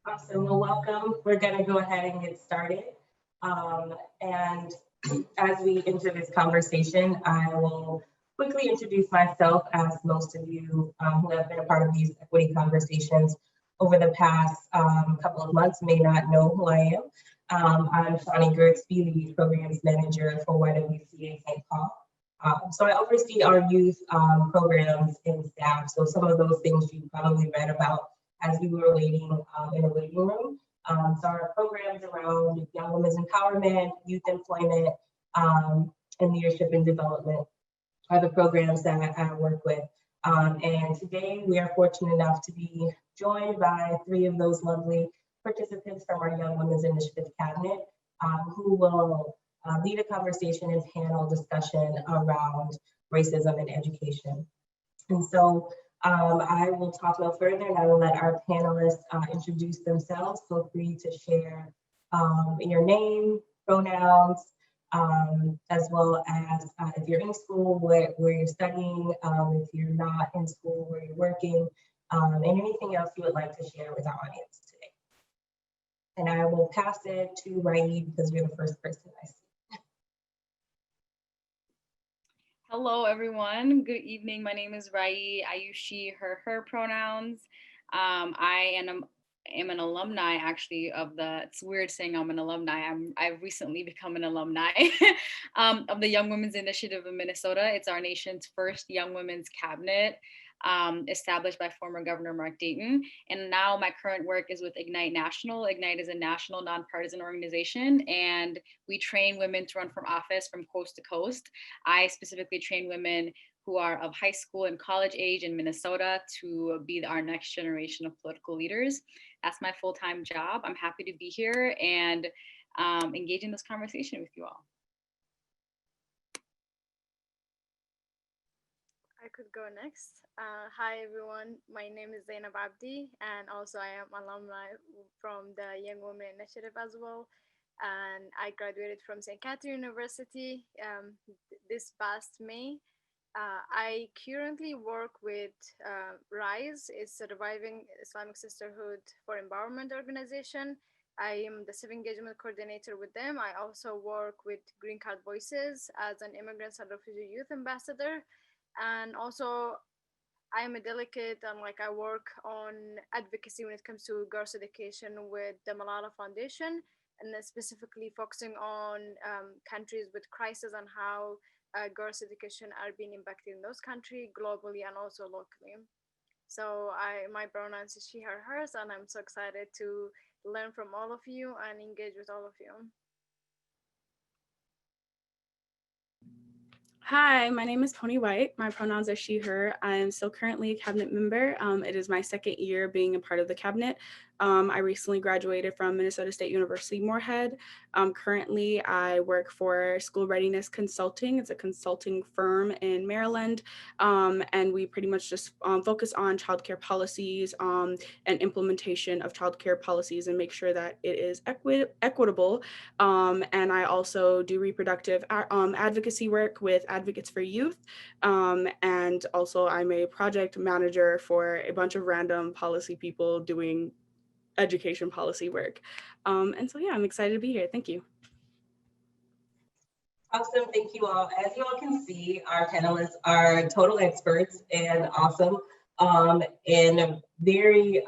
Awesome. Well, welcome. We're going to go ahead and get started. And as we enter this conversation, I will quickly introduce myself, as most of you who have been a part of these equity conversations over the past couple of months may not know who I am. I'm Shaunie Grigsby, the Programs Manager for YWCA St. So I oversee our youth programs and staff. So some of those things you probably read about as we were waiting in the waiting room. So our programs around young women's empowerment, youth employment, and leadership and development are the programs that I work with. And today we are fortunate enough to be joined by three of those lovely participants from our Young Women's Initiative Cabinet, who will lead a conversation and panel discussion around racism in education. And so I will talk no further, and I will let our panelists introduce themselves. Feel free to share your name, pronouns, as well as if you're in school, where you're studying, if you're not in school, where you're working, and anything else you would like to share with our audience today. And I will pass it to Raie because you're the first person I see. Hello, everyone. Good evening. My name is Raie. I use she, her pronouns. I am an alumni, actually, it's weird saying I'm an alumni. I've recently become an alumni of the Young Women's Initiative of Minnesota. It's our nation's first Young Women's Cabinet, established by former Governor Mark Dayton. And now my current work is with Ignite National. Ignite is a national nonpartisan organization, and we train women to run for office from coast to coast. I specifically train women who are of high school and college age in Minnesota to be our next generation of political leaders. That's my full-time job. I'm happy to be here and engage in this conversation with you all. I could go next. Hi everyone, my name is Zaynab Abdi, and also I am alumni from the Young Women Initiative as well. And I graduated from St. Catherine University this past May. I currently work with Raie. It's a Reviving Islamic Sisterhood for Empowerment organization. I am the civic engagement coordinator with them. I also work with Green Card Voices as an immigrants and refugee youth ambassador. And also I am a delegate and I work on advocacy when it comes to girls' education with the Malala Foundation, and then specifically focusing on countries with crisis and how girls' education are being impacted in those countries globally and also locally. So my pronouns is she, her, hers, and I'm so excited to learn from all of you and engage with all of you. Hi, my name is Ponny. My pronouns are she, her. I am still currently a cabinet member. It is my second year being a part of the cabinet. I recently graduated from Minnesota State University Moorhead. Currently, I work for School Readiness Consulting. It's a consulting firm in Maryland, and we pretty much just focus on childcare policies and implementation of childcare policies and make sure that it is equitable. And I also do reproductive advocacy work with Advocates for Youth, and also I'm a project manager for a bunch of random policy people doing education policy work. And so, yeah, I'm excited to be here. Thank you. Awesome, thank you all. As you all can see, our panelists are total experts and awesome and very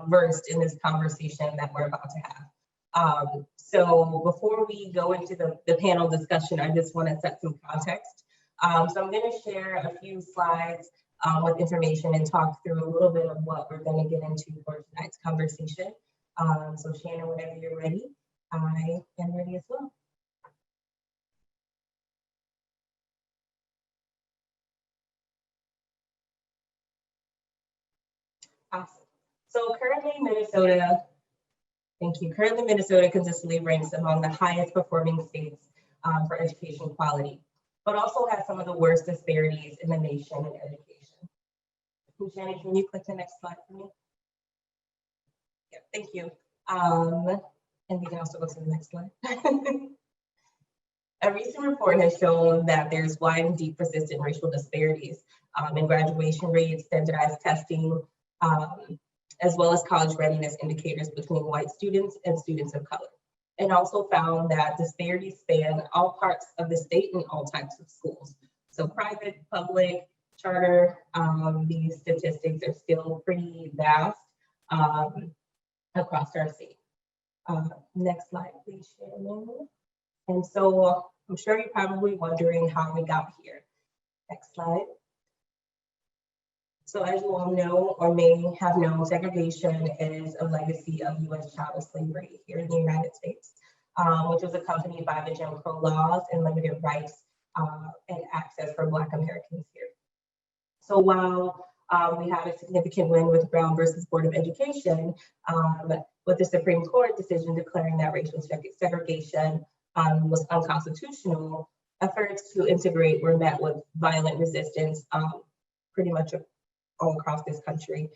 versed in this conversation that we're about to have. So before we go into the panel discussion, I just want to set some context. So I'm going to share a few slides with information and talk through a little bit of what we're going to get into for tonight's conversation. So Shannon, whenever you're ready, I am ready as well. Awesome. So currently Minnesota, thank you. Currently Minnesota consistently ranks among the highest performing states for education quality, but also has some of the worst disparities in the nation in education. Shannon, can you click the next slide for me? Yeah, thank you. And we can also go to the next slide. A recent report has shown that there's wide and deep persistent racial disparities in graduation rates, standardized testing, as well as college readiness indicators between white students and students of color, and also found that disparities span all parts of the state and all types of schools. So private, public, charter, these statistics are still pretty vast across our state. Next slide, please, Shannon. And so I'm sure you're probably wondering how we got here. Next slide. So as you all know or may have known, segregation is a legacy of U.S. chattel slavery here in the United States, which was accompanied by the Jim Crow laws and limited rights and access for Black Americans here. So while we had a significant win with Brown versus Board of Education, with the Supreme Court decision declaring that racial segregation was unconstitutional, efforts to integrate were met with violent resistance pretty much all across this country,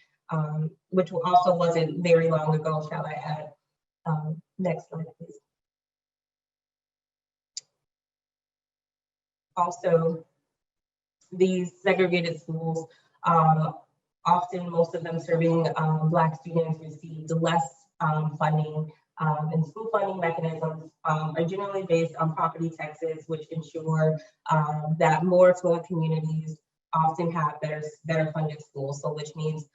which also wasn't very long ago, shall I add. Next slide, please. Also, these segregated schools, often most of them serving Black students, received less funding, and school funding mechanisms are generally based on property taxes, which ensure that more affluent communities often have better funded schools. So which means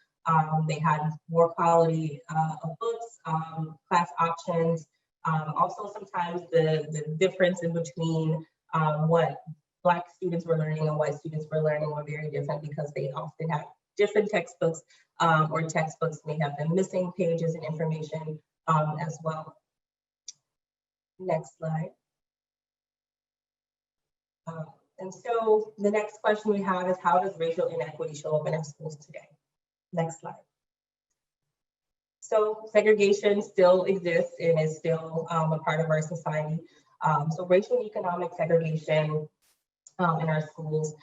they had more quality of books, class options. Also sometimes the difference in between what Black students were learning and white students were learning were very different because they often had different textbooks, or textbooks may have been missing pages and information as well. Next slide. And so the next question we have is, how does racial inequity show up in our schools today? Next slide. So segregation still exists and is still a part of our society. So racial and economic segregation in our schools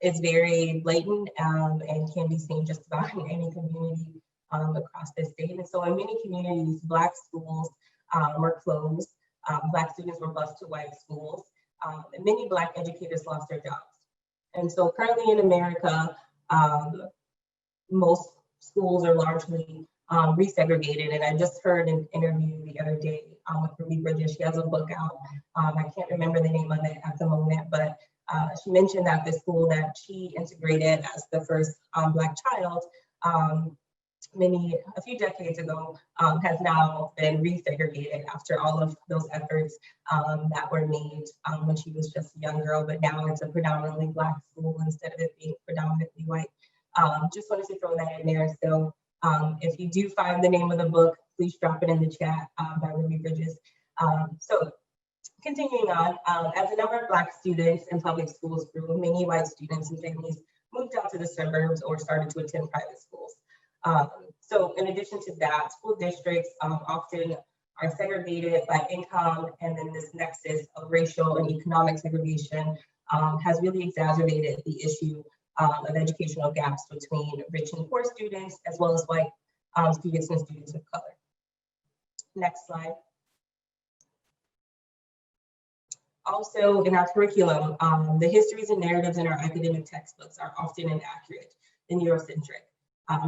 is very blatant and can be seen just about in any community across the state. And so in many communities, Black schools were closed. Black students were bused to white schools. And many Black educators lost their jobs. And so currently in America, most schools are largely resegregated. And I just heard an interview the other day with Raie Bridges. She has a book out. I can't remember the name of it at the moment, but she mentioned that the school that she integrated as the first Black child a few decades ago has now been resegregated after all of those efforts that were made when she was just a young girl, but now it's a predominantly Black school instead of it being predominantly white. Just wanted to throw that in there. So if you do find the name of the book, please drop it in the chat by Raie Bridges. So continuing on, as the number of Black students in public schools grew, many white students and families moved out to the suburbs or started to attend private schools. So in addition to that, school districts often are segregated by income, and then this nexus of racial and economic segregation has really exacerbated the issue of educational gaps between rich and poor students, as well as white students and students of color. Next slide. Also in our curriculum, the histories and narratives in our academic textbooks are often inaccurate and Eurocentric.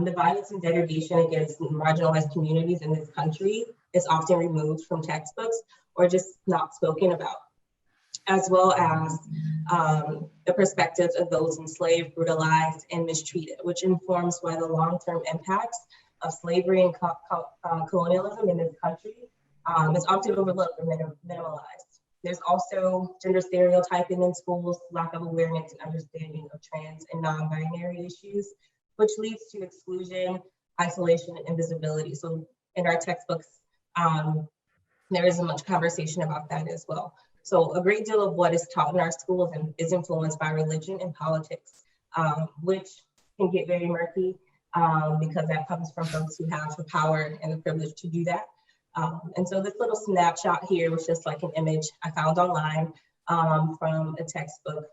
The violence and degradation against marginalized communities in this country is often removed from textbooks or just not spoken about, as well as the perspectives of those enslaved, brutalized, and mistreated, which informs why the long-term impacts of slavery and colonialism in this country is often overlooked or minimalized. There's also gender stereotyping in schools, lack of awareness and understanding of trans and non-binary issues, which leads to exclusion, isolation, and invisibility. So in our textbooks, there isn't much conversation about that as well. So a great deal of what is taught in our schools is influenced by religion and politics, which can get very murky because that comes from folks who have the power and the privilege to do that. And so this little snapshot here was just like an image I found online from a textbook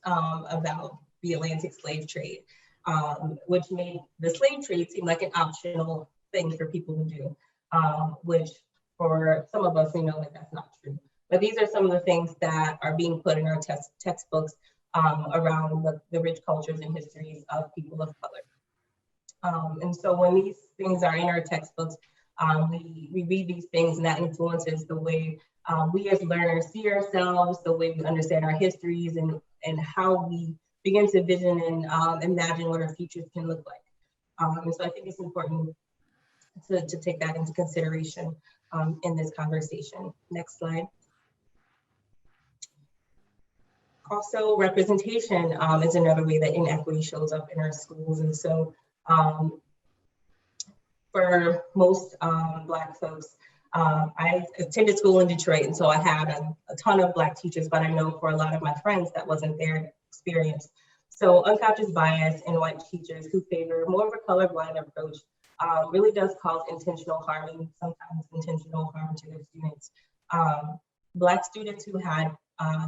about the Atlantic slave trade, which made the slave trade seem like an optional thing for people to do, which for some of us, we know that that's not true. But these are some of the things that are being put in our textbooks around the rich cultures and histories of people of color. And so when these things are in our textbooks, we read these things, and that influences the way we as learners see ourselves, the way we understand our histories, and how we begin to vision and imagine what our futures can look like. And so I think it's important to take that into consideration in this conversation. Next slide. Also, representation is another way that inequity shows up in our schools. And so for most Black folks, I attended school in Detroit, and so I had a ton of Black teachers, but I know for a lot of my friends that wasn't their experience. So unconscious bias in white teachers who favor more of a colorblind approach really does cause intentional harm, and sometimes intentional harm to their students. Black students who had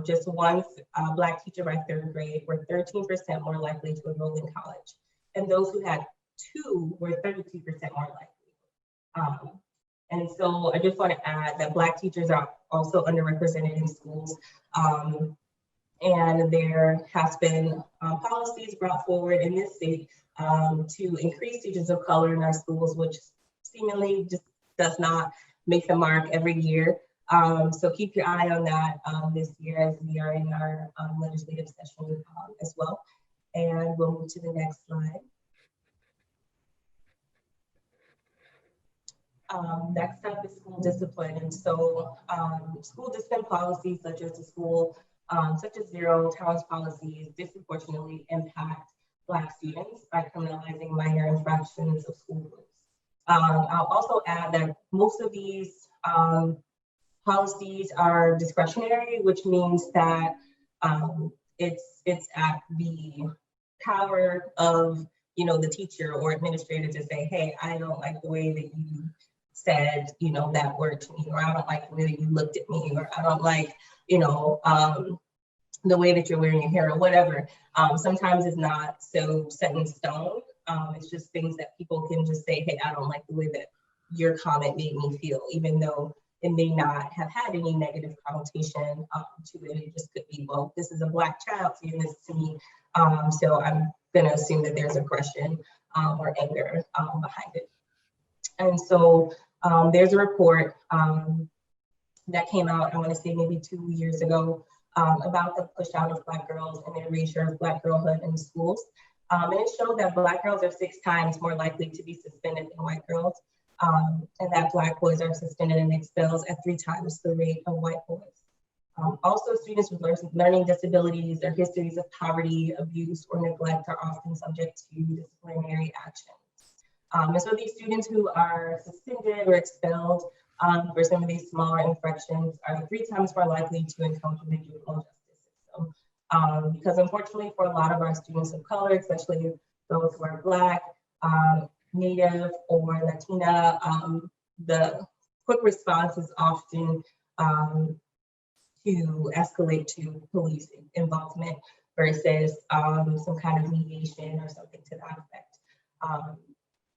just one Black teacher by third grade were 13% more likely to enroll in college. And those who had two were 32% more likely. And so I just want to add that Black teachers are also underrepresented in schools. And there has been policies brought forward in this state to increase teachers of color in our schools, which seemingly just does not make the mark every year. So keep your eye on that this year as we are in our legislative session as well. And we'll move to the next slide. Next up is school discipline. And so school discipline policies such as such as zero tolerance policies disproportionately impact Black students by criminalizing minor infractions of school rules. I'll also add that most of these policies are discretionary, which means that it's at the power of the teacher or administrator to say, hey, I don't like the way that you said that word to me, or I don't like the way that you looked at me, or I don't like the way that you're wearing your hair, or whatever. Sometimes it's not so set in stone. It's just things that people can just say, hey, I don't like the way that your comment made me feel, even though it may not have had any negative connotation to it. It just could be, well, this is a Black child saying this to me, so I'm going to assume that there's aggression or anger behind it. And so there's a report that came out, I want to say maybe 2 years ago, about the push out of Black girls and the erasure of Black girlhood in schools. And it showed that Black girls are 6 times more likely to be suspended than white girls, and that Black boys are suspended and expelled at 3 times the rate of white boys. Also, students with learning disabilities or histories of poverty, abuse, or neglect are often subject to disciplinary actions. And so these students who are suspended or expelled for some of these smaller infractions are 3 times more likely to encounter the juvenile justice system. Because unfortunately for a lot of our students of color, especially those who are Black, Native, or Latina, the quick response is often to escalate to police involvement versus some kind of mediation or something to that effect.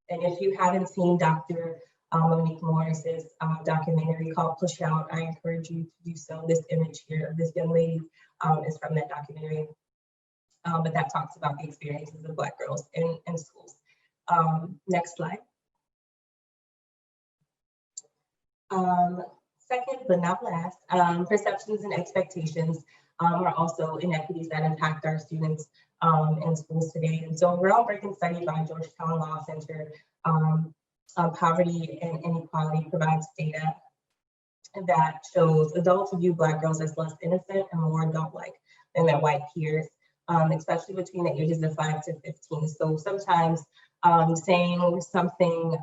And if you haven't seen Dr. Monique Morris's documentary called Push Out, I encourage you to do so. This image here, this young lady is from that documentary, but that talks about the experiences of Black girls in schools. Next slide. Second, but not last, perceptions and expectations are also inequities that impact our students in schools today. And so a groundbreaking study by Georgetown Law Center on poverty and inequality provides data that shows adults view Black girls as less innocent and more adult-like than their white peers, especially between the ages of 5 to 15. So sometimes saying something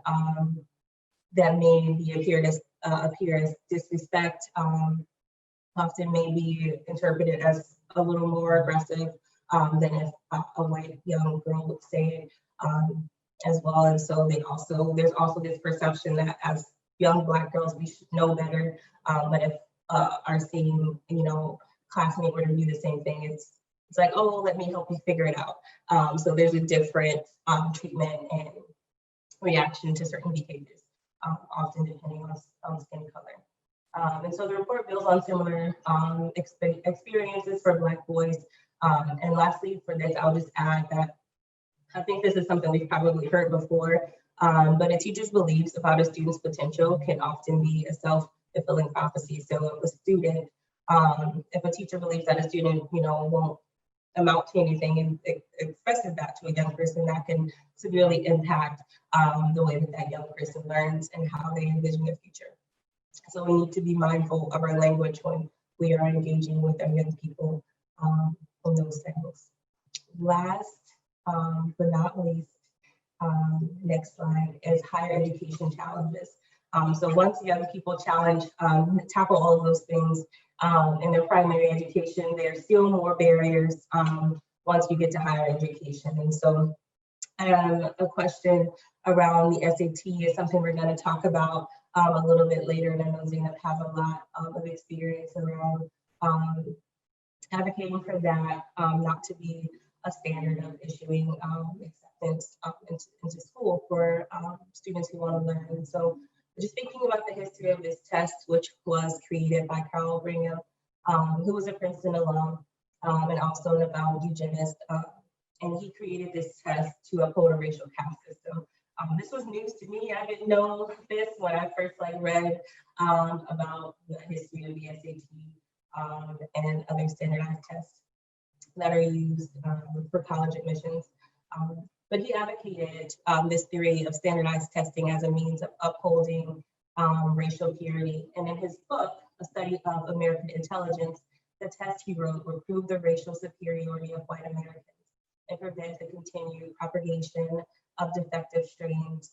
that may appear as disrespect often may be interpreted as a little more aggressive than if a white young girl would say it as well. And so there's also this perception that as young Black girls, we should know better. But if our same, classmate were to do the same thing, it's like, oh, let me help you figure it out. So there's a different treatment and reaction to certain behaviors, often depending on skin color. And so the report builds on similar experiences for Black boys. And lastly, for this, I'll just add that I think this is something we've probably heard before, but a teacher's beliefs about a student's potential can often be a self-fulfilling prophecy. So if a teacher believes that a student, won't amount to anything and expresses that to a young person, that can severely impact the way that that young person learns and how they envision their future. So we need to be mindful of our language when we are engaging with our young people on those things. Last but not least, next slide, is higher education challenges. So once young people tackle all of those things in their primary education, there's still more barriers once you get to higher education. And so a question around the SAT is something we're going to talk about a little bit later. And I know Zaynab has a lot of experience around advocating for that not to be a standard of issuing acceptance into school for students who want to learn. And so just thinking about the history of this test, which was created by Carl Brigham, who was a Princeton alum and also an avowed eugenist. And he created this test to uphold a racial caste system. This was news to me. I didn't know this when I first read about the history of the SAT and other standardized tests that are used for college admissions. But he advocated this theory of standardized testing as a means of upholding racial purity. And in his book, A Study of American Intelligence, the test he wrote would prove the racial superiority of white Americans and prevent the continued propagation of defective strains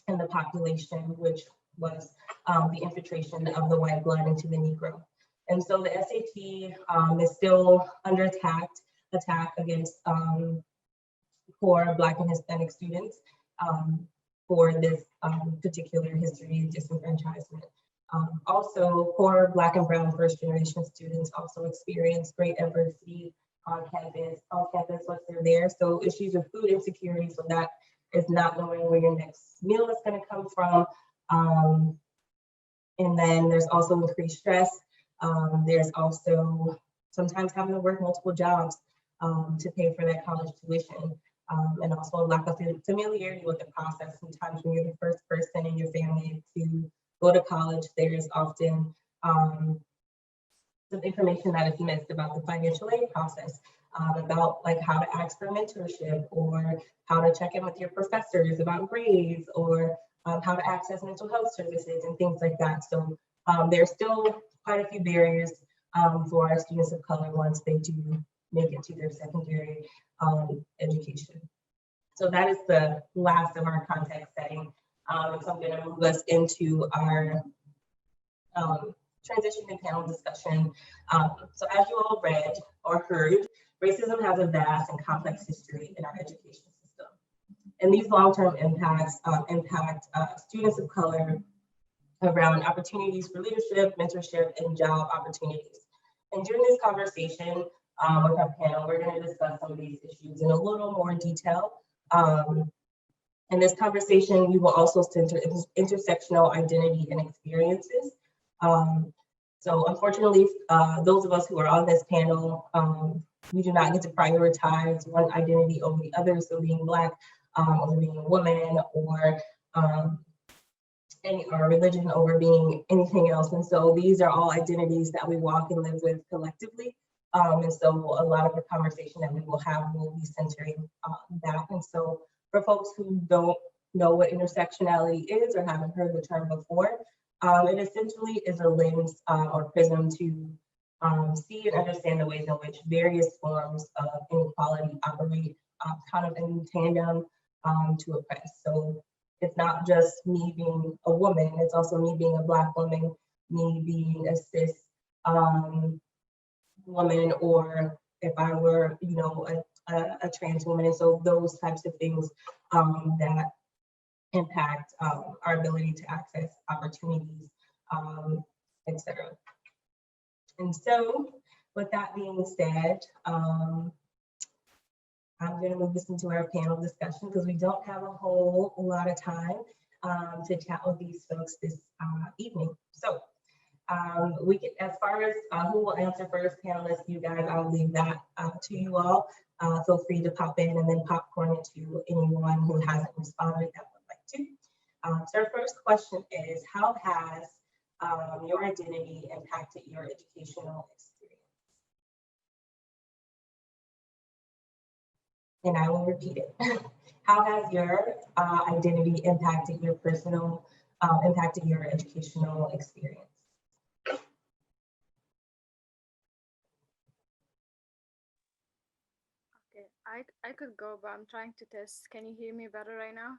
in the population, which was the infiltration of the white blood into the Negro. And so the SAT is still under attack against poor Black and Hispanic students for this particular history of disenfranchisement. Also, poor Black and brown first generation students also experience great adversity on campus once they're there. So issues of food insecurity, so that is not knowing where your next meal is going to come from. And then there's also increased stress. There's also sometimes having to work multiple jobs to pay for that college tuition. And also a lack of familiarity with the process. Sometimes when you're the first person in your family to go to college, there's often some information that is missed about the financial aid process, about how to ask for mentorship or how to check in with your professors about grades or how to access mental health services and things like that. So there's still quite a few barriers for our students of color once they do make it to their secondary education. So that is the last of our context setting. So I'm going to move us into our transition and panel discussion. So as you all read or heard, racism has a vast and complex history in our education system. And these long-term impacts impact students of color around opportunities for leadership, mentorship, and job opportunities. And during this conversation with our panel, we're going to discuss some of these issues in a little more detail. In this conversation, we will also center intersectional identity and experiences. So unfortunately, those of us who are on this panel, we do not get to prioritize one identity over the other. So being Black, over being a woman, or religion over being anything else. And so these are all identities that we walk and live with collectively. And so a lot of the conversation that we will have will be centering that. And so for folks who don't know what intersectionality is or haven't heard the term before, it essentially is a lens or prism to see and understand the ways in which various forms of inequality operate kind of in tandem to oppress. So it's not just me being a woman, it's also me being a Black woman, me being a cis woman, or if I were, a trans woman. And so those types of things that impact our ability to access opportunities, etc. And so with that being said, I'm going to move this into our panel discussion because we don't have a whole lot of time to chat with these folks this evening. So we can, as far as who will answer first, panelists, you guys, I'll leave that to you all. Feel free to pop in and then popcorn it to anyone who hasn't responded that would like to. So our first question is, how has your identity impacted your educational experience? And I will repeat it. How has your identity impacted your impacted your educational experience? Okay, I could go, but I'm trying to test. Can you hear me better right now?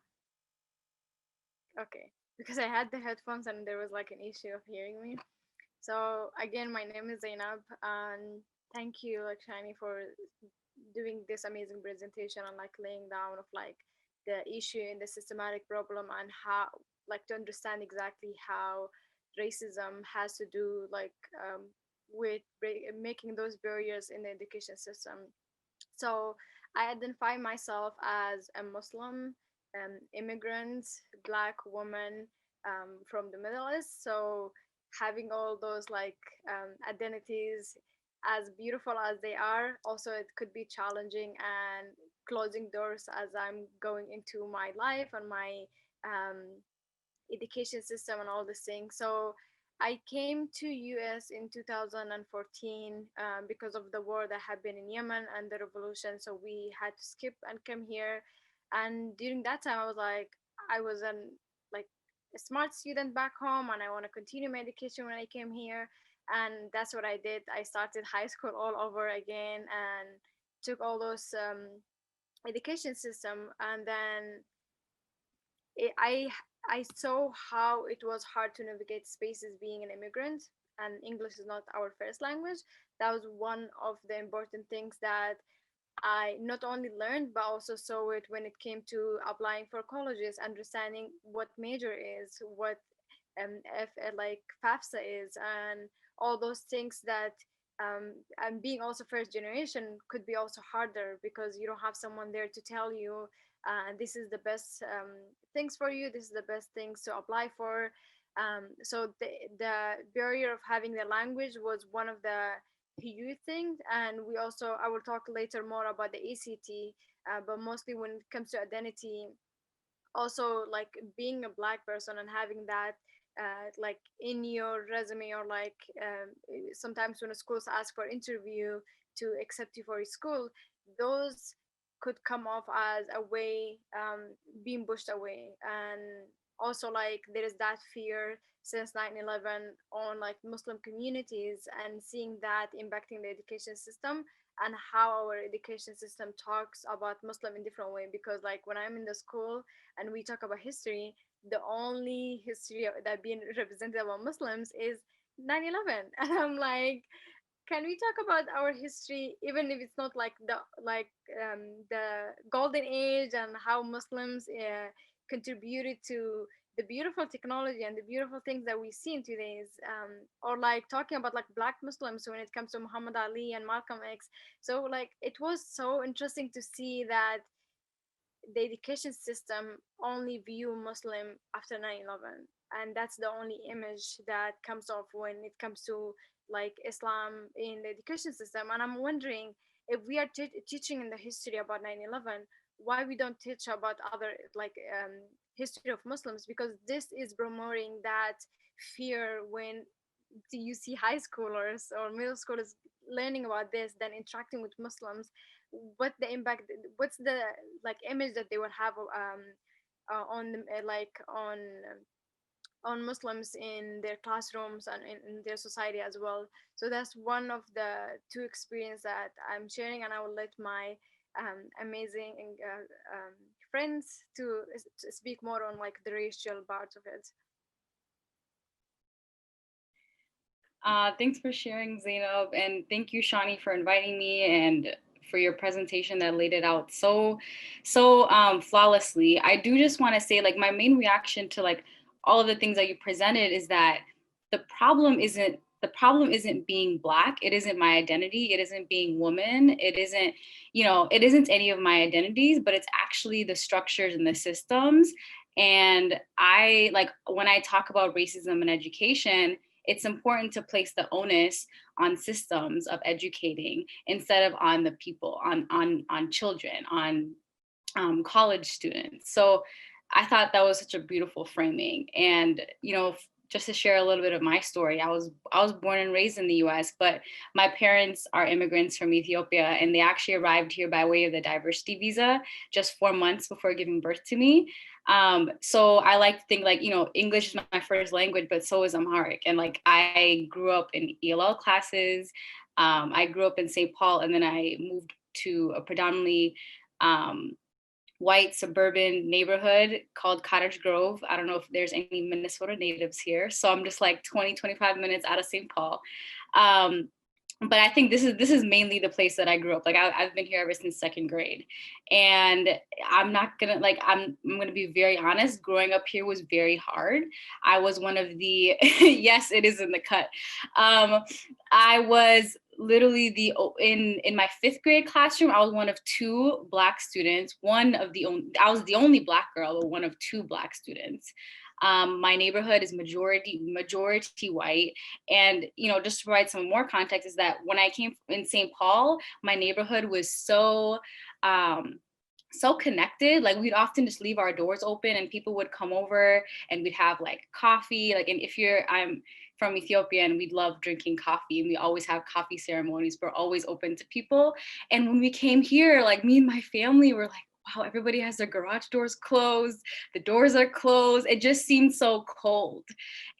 Okay, because I had the headphones and there was like an issue of hearing me. So again, my name is Zaynab, and thank you, like Shaunie, for doing this amazing presentation and like laying down of like the issue and the systematic problem and how like to understand exactly how racism has to do like with making those barriers in the education system. So I identify myself as a Muslim immigrant, Black woman from the Middle East. So having all those like identities, as beautiful as they are, also it could be challenging and closing doors as I'm going into my life and my um, education system and all these things. So I came to US in 2014 because of the war that had been in Yemen and the revolution. So we had to skip and come here. And during that time, I was like, I was like a smart student back home, and I want to continue my education when I came here. And that's what I did. I started high school all over again and took all those education system, and then it, I saw how it was hard to navigate spaces being an immigrant, and English is not our first language. That was one of the important things that I not only learned but also saw it when it came to applying for colleges, understanding what major is, what like FAFSA is, and all those things that and being also first generation could be also harder because you don't have someone there to tell you this is the best things for you, this is the best things to apply for. So the barrier of having the language was one of the huge things, and we also, I will talk later more about the ACT, but mostly when it comes to identity, also like being a Black person and having that like in your resume, or like sometimes when schools ask for interview to accept you for a school, those could come off as a way being pushed away. And also like there is that fear since 9/11 on like Muslim communities, and seeing that impacting the education system and how our education system talks about Muslim in different way. Because like when I'm in the school and we talk about history, the only history that being represented about Muslims is 9/11, and I'm like, can we talk about our history, even if it's not like the golden age and how Muslims contributed to the beautiful technology and the beautiful things that we see in today's, or like talking about like Black Muslims when it comes to Muhammad Ali and Malcolm X. So like it was so interesting to see that the education system only view Muslim after 9/11, and that's the only image that comes off when it comes to like Islam in the education system. And I'm wondering, if we are teaching in the history about 9/11, why we don't teach about other like history of Muslims, because this is promoting that fear. When do you see high schoolers or middle schoolers learning about this, then interacting with Muslims, what the impact, what's the like image that they would have on them, like on Muslims in their classrooms and in their society as well. So that's one of the two experiences that I'm sharing, and I will let my amazing friends to speak more on like the racial part of it. Thanks for sharing, Zainab, and thank you, Shaunie, for inviting me and for your presentation that laid it out so flawlessly. I do just want to say, like, my main reaction to like all of the things that you presented is that the problem isn't being Black. It isn't my identity. It isn't being woman. It isn't, it isn't any of my identities, but it's actually the structures and the systems. And I like when I talk about racism in education, it's important to place the onus on systems of educating instead of on the people, on children, on college students. So I thought that was such a beautiful framing. And, you know, just to share a little bit of my story, I was born and raised in the US, but my parents are immigrants from Ethiopia, and they actually arrived here by way of the diversity visa just 4 months before giving birth to me. So I like to think, like, you know, English is my first language, but so is Amharic. And like, I grew up in ELL classes. I grew up in St. Paul, and then I moved to a predominantly white suburban neighborhood called Cottage Grove. I don't know if there's any Minnesota natives here. So I'm just like 20-25 minutes out of St. Paul. But I think this is mainly the place that I grew up. Like I've been here ever since second grade. And I'm not gonna, like, I'm gonna be very honest, growing up here was very hard. I was one of the, yes, it is in the cut. I was literally in my fifth grade classroom, I was one of 2 Black students. I was the only Black girl, but one of 2 Black students. My neighborhood is majority white. And, you know, just to provide some more context, is that when I came in St. Paul, my neighborhood was so connected. Like, we'd often just leave our doors open and people would come over and we'd have like coffee. Like, and I'm from Ethiopia, and we love drinking coffee, and we always have coffee ceremonies. We're always open to people. And when we came here, like, me and my family were like, wow, everybody has their garage doors closed, the doors are closed. It just seemed so cold.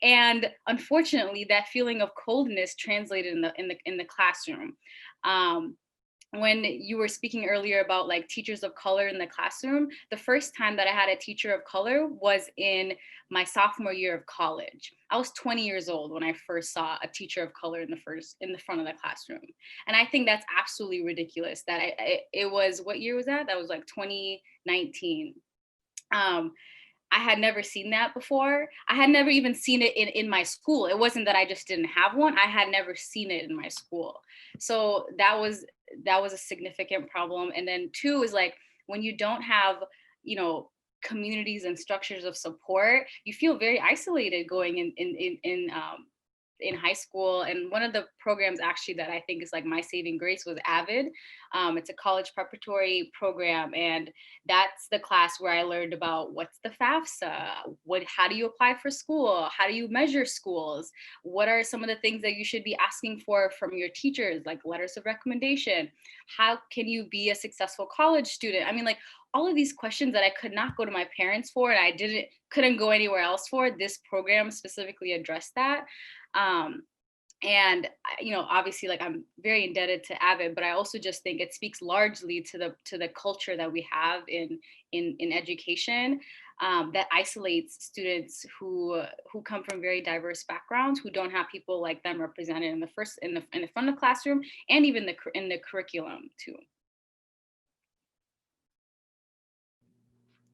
And unfortunately, that feeling of coldness translated in the classroom. When you were speaking earlier about like teachers of color in the classroom, the first time that I had a teacher of color was in my sophomore year of college. I was 20 years old when I first saw a teacher of color in the front of the classroom. And I think that's absolutely ridiculous that it was, what year was that? That was like 2019. I had never seen that before. I had never even seen it in my school. It wasn't that I just didn't have one. I had never seen it in my school. So that was a significant problem. And then 2 is like, when you don't have, you know, communities and structures of support, you feel very isolated going in high school. And one of the programs actually that I think is like my saving grace was AVID. It's a college preparatory program, and that's the class where I learned about what's the FAFSA, how do you apply for school, how do you measure schools, what are some of the things that you should be asking for from your teachers, like letters of recommendation, how can you be a successful college student. I mean, like, all of these questions that I could not go to my parents for, and I couldn't go anywhere else for. This program specifically addressed that. And, you know, obviously, like, I'm very indebted to AVID, but I also just think it speaks largely to the culture that we have in education, that isolates students who come from very diverse backgrounds, who don't have people like them represented in the front of the classroom, and even in the curriculum too.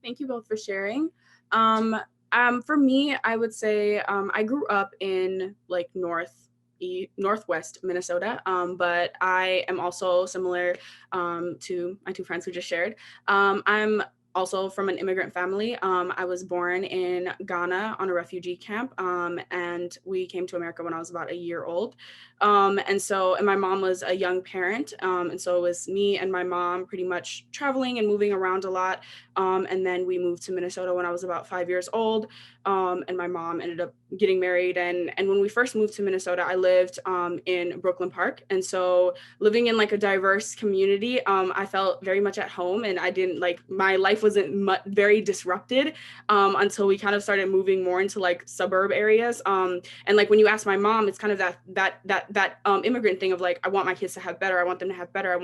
Thank you both for sharing. For me, I would say I grew up in like Northwest Minnesota, but I am also similar to my 2 friends who just shared. I'm also from an immigrant family. I was born in Ghana on a refugee camp, and we came to America when I was about a year old. And my mom was a young parent, and so it was me and my mom pretty much traveling and moving around a lot. And then we moved to Minnesota when I was about 5 years old, and my mom ended up getting married. And when we first moved to Minnesota, I lived in Brooklyn Park. And so living in like a diverse community, I felt very much at home, and I didn't like, my life wasn't very disrupted until we kind of started moving more into like suburb areas. And like, when you ask my mom, it's kind of that immigrant thing of like, I want my kids to have better. I want them to have better. I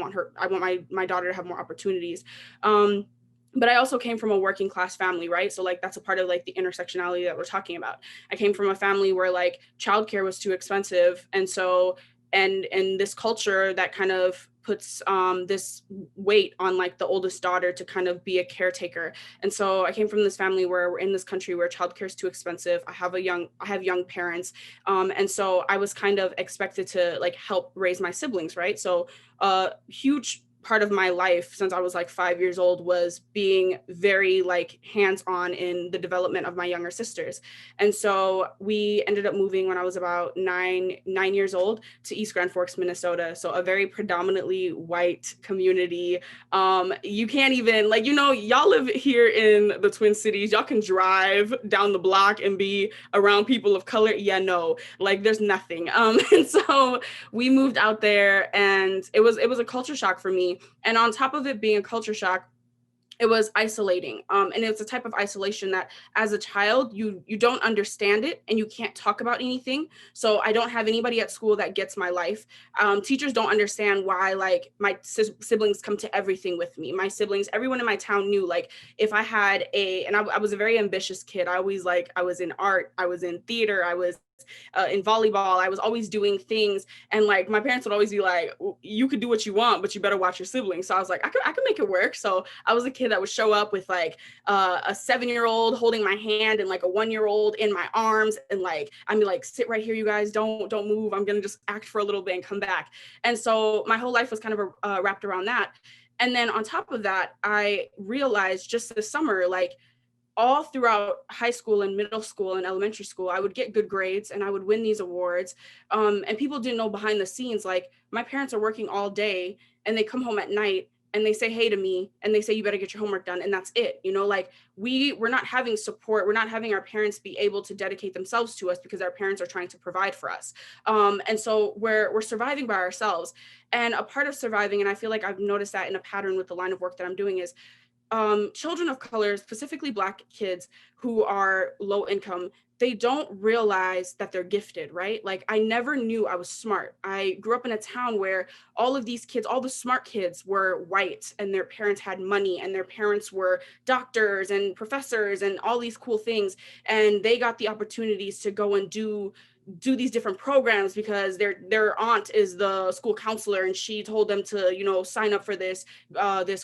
want my daughter to have more opportunities. But I also came from a working class family, right? So like, that's a part of like the intersectionality that we're talking about. I came from a family where like childcare was too expensive. And so, and this culture that kind of puts this weight on like the oldest daughter to kind of be a caretaker. And so I came from this family where we're in this country where childcare is too expensive. I have young parents. And so I was kind of expected to like help raise my siblings, right? So huge part of my life since I was like 5 years old was being very like hands-on in the development of my younger sisters. And so we ended up moving when I was about nine years old to East Grand Forks, Minnesota. So a very predominantly white community. You can't even like, y'all live here in the Twin Cities. Y'all can drive down the block and be around people of color. Yeah, no, like there's nothing. And so we moved out there, and it was a culture shock for me. And on top of it being a culture shock, it was isolating. And it's a type of isolation that as a child, you don't understand it and you can't talk about anything. So I don't have anybody at school that gets my life. Teachers don't understand why like my siblings come to everything with me. My siblings, everyone in my town knew like if I had and I was a very ambitious kid. I was in art, I was in theater, I was in volleyball. I was always doing things, and like my parents would always be like, "You could do what you want, but you better watch your siblings." So I was like, I could make it work. So I was a kid that would show up with like a 7-year-old holding my hand and like a 1-year-old in my arms, and like I'm like, "Sit right here, you guys. Don't move. I'm gonna just act for a little bit and come back." And so my whole life was kind of wrapped around that. And then on top of that, I realized just this summer, like all throughout high school and middle school and elementary school, I would get good grades and I would win these awards. And people didn't know behind the scenes, like my parents are working all day and they come home at night and they say hey to me and they say you better get your homework done, and that's it. Like we're not having support, we're not having our parents be able to dedicate themselves to us because our parents are trying to provide for us. And so we're surviving by ourselves. And a part of surviving, and I feel like I've noticed that in a pattern with the line of work that I'm doing, is children of color, specifically Black kids who are low income, they don't realize that they're gifted, right? Like I never knew I was smart. I grew up in a town where all of these kids, all the smart kids were white and their parents had money and their parents were doctors and professors and all these cool things. And they got the opportunities to go and do these different programs because their aunt is the school counselor and she told them to sign up for this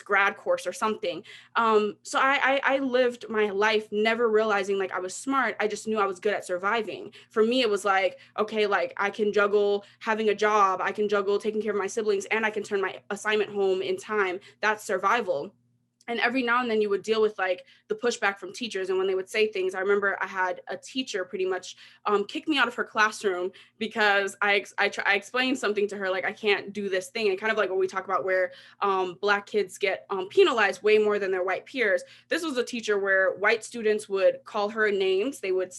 grad course or something. So I lived my life never realizing like I was smart. I just knew I was good at surviving. For me it was like, okay, like I can juggle having a job, I can juggle taking care of my siblings, and I can turn my assignment home in time. That's survival. And every now and then you would deal with like the pushback from teachers. And when they would say things, I remember I had a teacher pretty much kick me out of her classroom because I explained something to her, like I can't do this thing. And kind of like what we talk about where Black kids get penalized way more than their white peers. This was a teacher where white students would call her names. They would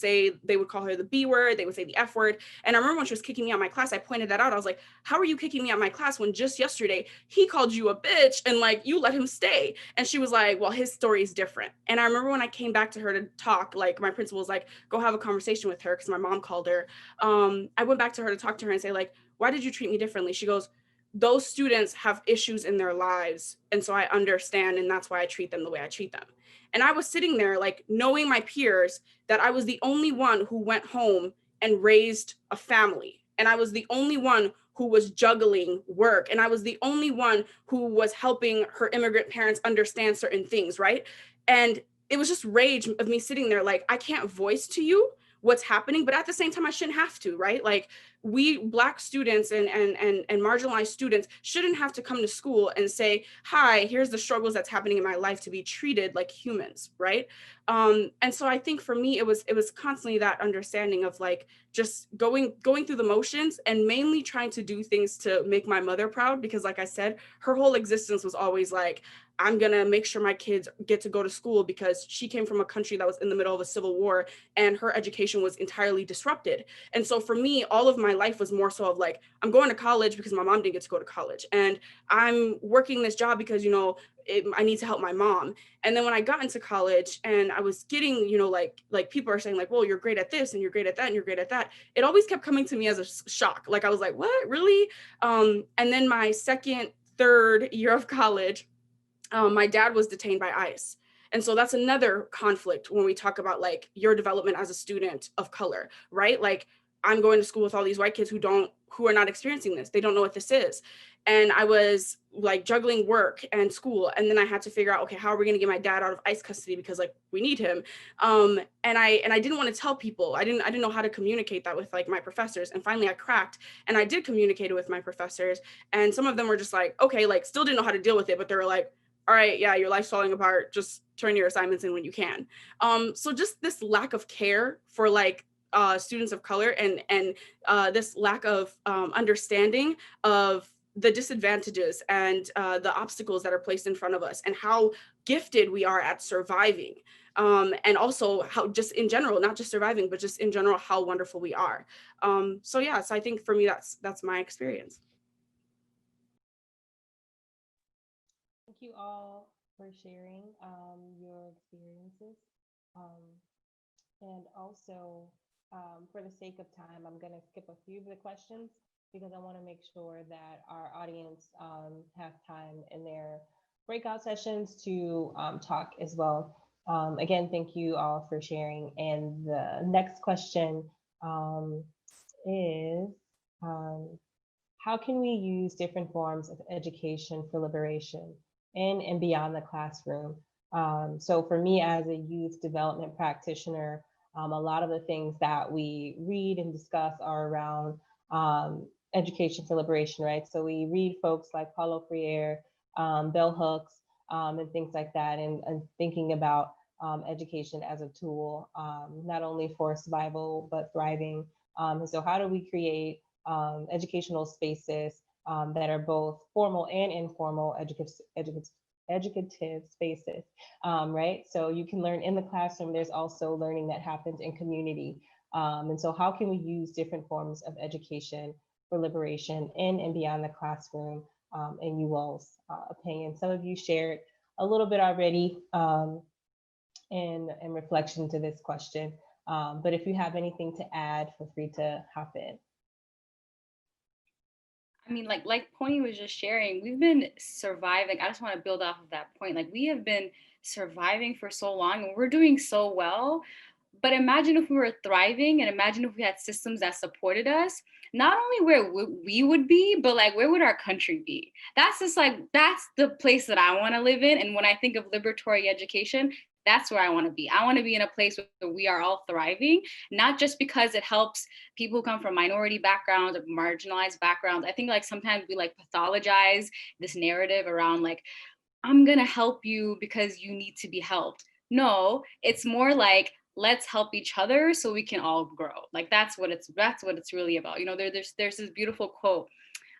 call her the B word. They would say the F word. And I remember when she was kicking me out of my class, I pointed that out. I was like, how are you kicking me out of my class when just yesterday he called you a bitch and like you let him stay? And she was like, well, his story is different. And I remember when I came back to her to talk, like my principal was like, go have a conversation with her because my mom called her. I went back to her to talk to her and say like, why did you treat me differently? She goes, those students have issues in their lives. And so I understand. And that's why I treat them the way I treat them. And I was sitting there like knowing my peers that I was the only one who went home and raised a family. And I was the only one who was juggling work. And I was the only one who was helping her immigrant parents understand certain things, right? And it was just rage of me sitting there like, I can't voice to you what's happening, but at the same time, I shouldn't have to, right? Like we Black students and marginalized students shouldn't have to come to school and say, hi, here's the struggles that's happening in my life, to be treated like humans, right? And so I think for me, it was constantly that understanding of like just going through the motions and mainly trying to do things to make my mother proud, because like I said, her whole existence was always like, I'm gonna make sure my kids get to go to school, because she came from a country that was in the middle of a civil war and her education was entirely disrupted. And so for me, all of my life was more so of like, I'm going to college because my mom didn't get to go to college, and I'm working this job because I need to help my mom. And then when I got into college and I was getting, like people are saying like, well, you're great at this and you're great at that and you're great at that. It always kept coming to me as a shock. Like I was like, what, really? And then my third year of college, my dad was detained by ICE. And so that's another conflict when we talk about like your development as a student of color, right? Like I'm going to school with all these white kids who are not experiencing this. They don't know what this is. And I was like juggling work and school. And then I had to figure out, okay, how are we going to get my dad out of ICE custody? Because like we need him. And I didn't want to tell people. I didn't know how to communicate that with like my professors. And finally I cracked and I did communicate it with my professors. And some of them were just like, okay, like still didn't know how to deal with it, but they were like, all right, yeah, your life's falling apart. Just turn your assignments in when you can. So just this lack of care for like students of color and this lack of understanding of the disadvantages and the obstacles that are placed in front of us and how gifted we are at surviving. And also how just in general, not just surviving, but just in general, how wonderful we are. So yeah, so I think for me, that's my experience. Thank you all for sharing your experiences. And also, for the sake of time, I'm going to skip a few of the questions because I want to make sure that our audience have time in their breakout sessions to talk as well. Again, thank you all for sharing. And the next question is, how can we use different forms of education for liberation in and beyond the classroom? So for me as a youth development practitioner, a lot of the things that we read and discuss are around education for liberation, right? So we read folks like Paulo Freire, bell hooks, and things like that, and thinking about education as a tool, not only for survival, but thriving. And so how do we create educational spaces that are both formal and informal educative spaces, right? So you can learn in the classroom. There's also learning that happens in community. And so how can we use different forms of education for liberation in and beyond the classroom, in you all's opinion? Some of you shared a little bit already in reflection to this question. But if you have anything to add, feel free to hop in. I mean, like Ponny was just sharing, we've been surviving. I just want to build off of that point. Like we have been surviving for so long and we're doing so well. But imagine if we were thriving and imagine if we had systems that supported us, not only where we would be, but like where would our country be? That's just like, that's the place that I want to live in. And when I think of liberatory education, that's where I want to be. I want to be in a place where we are all thriving, not just because it helps people who come from minority backgrounds or marginalized backgrounds. I think like sometimes we like pathologize this narrative around like, I'm going to help you because you need to be helped. No, it's more like, let's help each other so we can all grow. Like that's what it's really about. You know, there's this beautiful quote.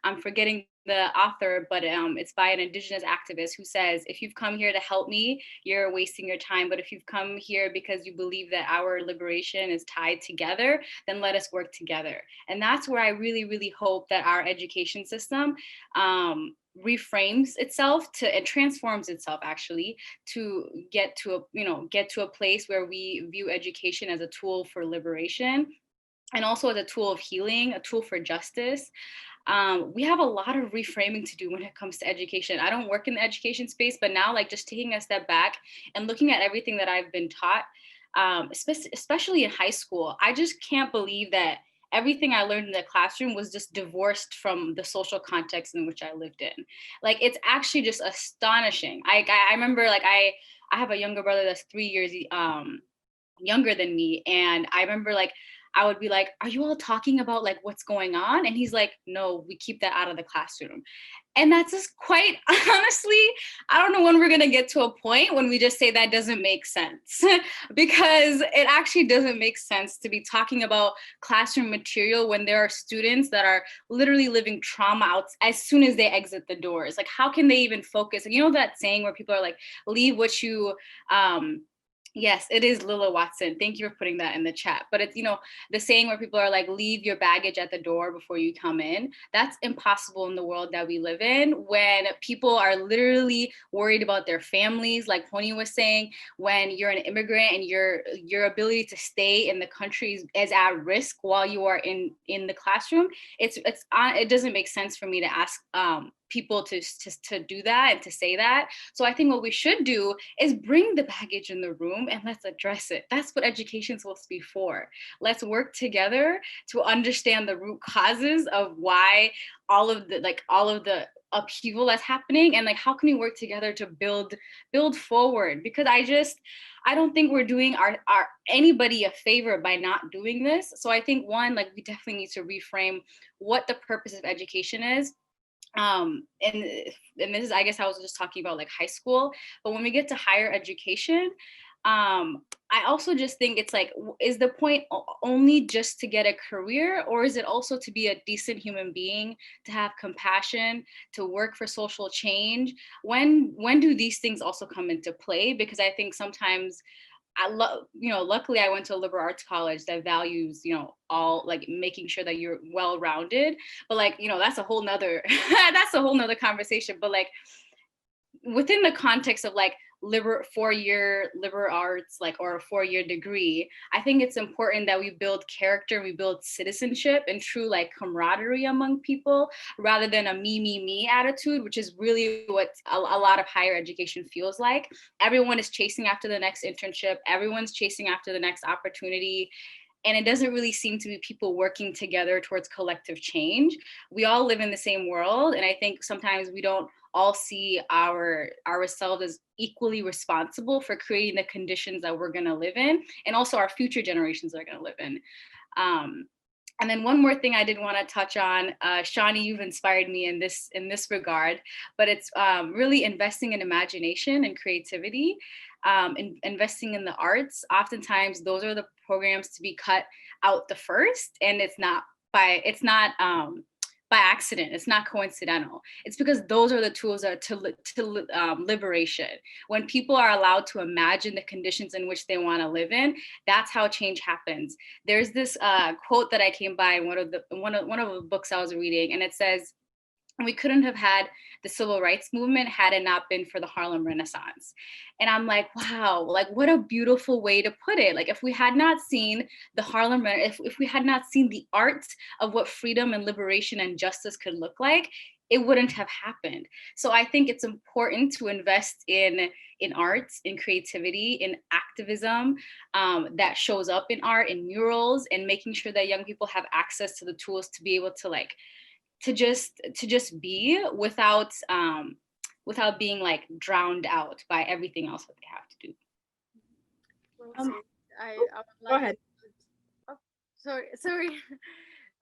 I'm forgetting the author, but it's by an indigenous activist who says, if you've come here to help me, you're wasting your time. But if you've come here because you believe that our liberation is tied together, then let us work together. And that's where I really, really hope that our education system reframes itself and transforms itself actually to get to a place where we view education as a tool for liberation and also as a tool of healing, a tool for justice. We have a lot of reframing to do when it comes to education. I don't work in the education space, but now like just taking a step back and looking at everything that I've been taught, especially in high school, I just can't believe that everything I learned in the classroom was just divorced from the social context in which I lived in. Like, it's actually just astonishing. I remember like, I have a younger brother that's 3 years younger than me. And I remember like, I would be like, are you all talking about like what's going on? And he's like, no, we keep that out of the classroom. And that's just quite honestly, I don't know when we're going to get to a point when we just say that doesn't make sense because it actually doesn't make sense to be talking about classroom material when there are students that are literally living trauma out as soon as they exit the doors. Like, how can they even focus? And you know that saying where people are like, leave what you, yes, it is Lila Watson. Thank you for putting that in the chat. But it's, you know, the saying where people are like, leave your baggage at the door before you come in. That's impossible in the world that we live in when people are literally worried about their families. Like Ponny was saying, when you're an immigrant and your ability to stay in the country is at risk while you are in the classroom, it doesn't make sense for me to ask people to do that and to say that. So I think what we should do is bring the baggage in the room and let's address it. That's what education is supposed to be for. Let's work together to understand the root causes of why all of the upheaval that's happening, and like how can we work together to build forward, because I don't think we're doing our anybody a favor by not doing this. So I think one, like we definitely need to reframe what the purpose of education is. And this is, I guess I was just talking about like high school, but when we get to higher education, I also just think it's like, is the point only just to get a career, or is it also to be a decent human being, to have compassion, to work for social change? When do these things also come into play? Because I think sometimes luckily I went to a liberal arts college that values, all like making sure that you're well-rounded, but like, that's a whole nother, that's a whole nother conversation. But like within the context of like four-year liberal arts, like, or a 4-year degree, I think it's important that we build character, we build citizenship and true like camaraderie among people, rather than a me attitude, which is really what a lot of higher education feels like. Everyone is chasing after the next internship, everyone's chasing after the next opportunity, and it doesn't really seem to be people working together towards collective change. We all live in the same world, and I think sometimes we don't all see ourselves as equally responsible for creating the conditions that we're going to live in, and also our future generations are going to live in. And then one more thing I did want to touch on, Shaunie, you've inspired me in this regard, but it's really investing in imagination and creativity, investing in the arts. Oftentimes, those are the programs to be cut out the first, and it's not by accident. It's not coincidental. It's because those are the tools that are to liberation. When people are allowed to imagine the conditions in which they want to live in, that's how change happens. There's this quote that I came by in one of the books I was reading, and it says, we couldn't have had the civil rights movement had it not been for the Harlem Renaissance. And I'm like, wow, like what a beautiful way to put it. Like if we had not seen the Harlem, if we had not seen the art of what freedom and liberation and justice could look like, it wouldn't have happened. So I think it's important to invest in arts, in creativity, in activism that shows up in art, in murals, and making sure that young people have access to the tools to be able to like, to just be without being like drowned out by everything else that they have to do. I would like. Go ahead. Oh, sorry.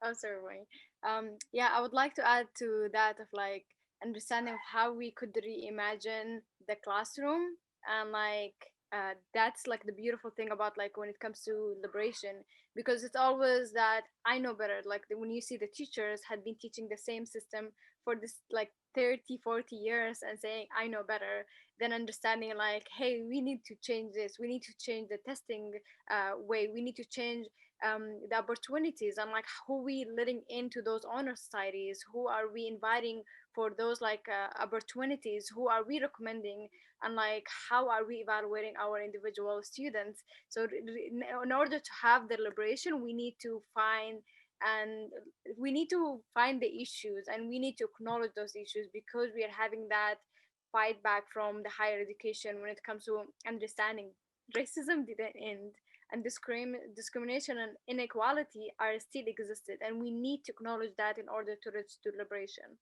Oh, sorry, Wayne. Yeah, I would like to add to that of like understanding of how we could reimagine the classroom, and like that's like the beautiful thing about like when it comes to liberation, because it's always that I know better. Like when you see the teachers had been teaching the same system for this like 30-40 years and saying I know better, then understanding like, hey, we need to change this, we need to change the testing way, we need to change the opportunities, and like who we letting into those honor societies, who are we inviting for those like opportunities, who are we recommending, and like how are we evaluating our individual students. So in order to have the liberation, we need to find the issues, and we need to acknowledge those issues, because we are having that fight back from the higher education when it comes to understanding racism didn't end, and discrimination and inequality are still existed, and we need to acknowledge that in order to reach to liberation.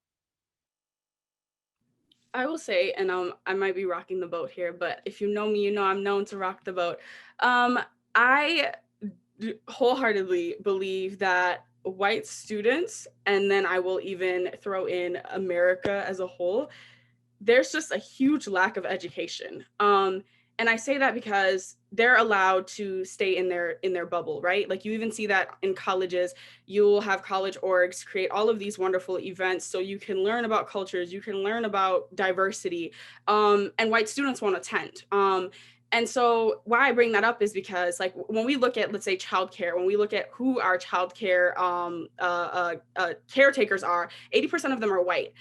I will say, and I might be rocking the boat here, but if you know me, you know I'm known to rock the boat. I wholeheartedly believe that white students, and then I will even throw in America as a whole, there's just a huge lack of education. And I say that because they're allowed to stay in their bubble, right? Like you even see that in colleges. You'll have college orgs create all of these wonderful events so you can learn about cultures, you can learn about diversity, and white students won't attend. And so why I bring that up is because like when we look at, let's say, childcare, when we look at who our childcare caretakers are, 80% of them are white.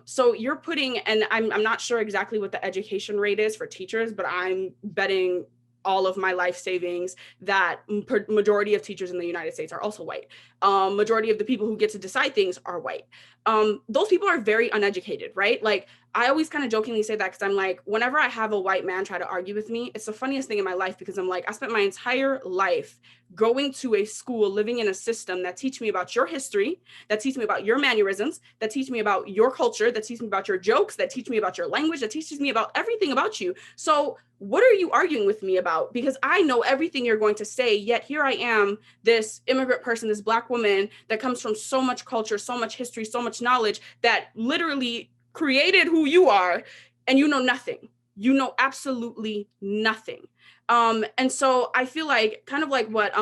So you're putting, and I'm not sure exactly what the education rate is for teachers, but I'm betting all of my life savings that majority of teachers in the United States are also white. Majority of the people who get to decide things are white. those people are very uneducated, right? Like, I always kind of jokingly say that because I'm like, whenever I have a white man try to argue with me, it's the funniest thing in my life, because I'm like, I spent my entire life going to a school, living in a system that teach me about your history, that teach me about your mannerisms, that teach me about your culture, that teach me about your jokes, that teach me about your language, that teaches me about everything about you. So what are you arguing with me about? Because I know everything you're going to say, yet here I am, this immigrant person, this Black woman that comes from so much culture, so much history, so much knowledge, that literally created who you are, and you know nothing. You know absolutely nothing. And so I feel like, kind of like what